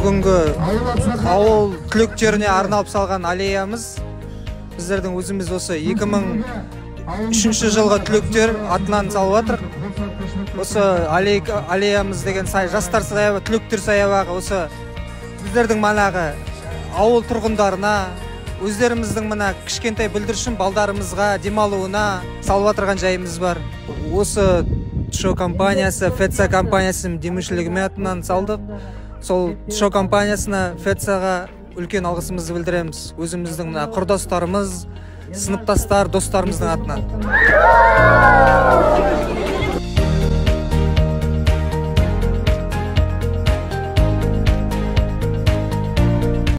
бүгінгі ауыл түлектеріне арналып салған аллеямыз. Біздердің өзіміз осы 2003 жылғы түлектер атынан салып жатыр. Осы аллеямыз деген жастар саябағы, түлектер саябағы осы біздердің манағы ауыл тұрғындарына, өздеріміздің мына кішкентай бүлдіршін балдарымызға демалуына салып отырған жайымыз бар. Осы шоу компаниясы, FETSA компаниясының демеушілігімен атынан салдық. Сол шоу компаниясына, FETSA-ға үлкен алғысымызды білдіреміз. Өзіміздің мына құрдастарымыз, сыныптастар, достарымыздың атынан.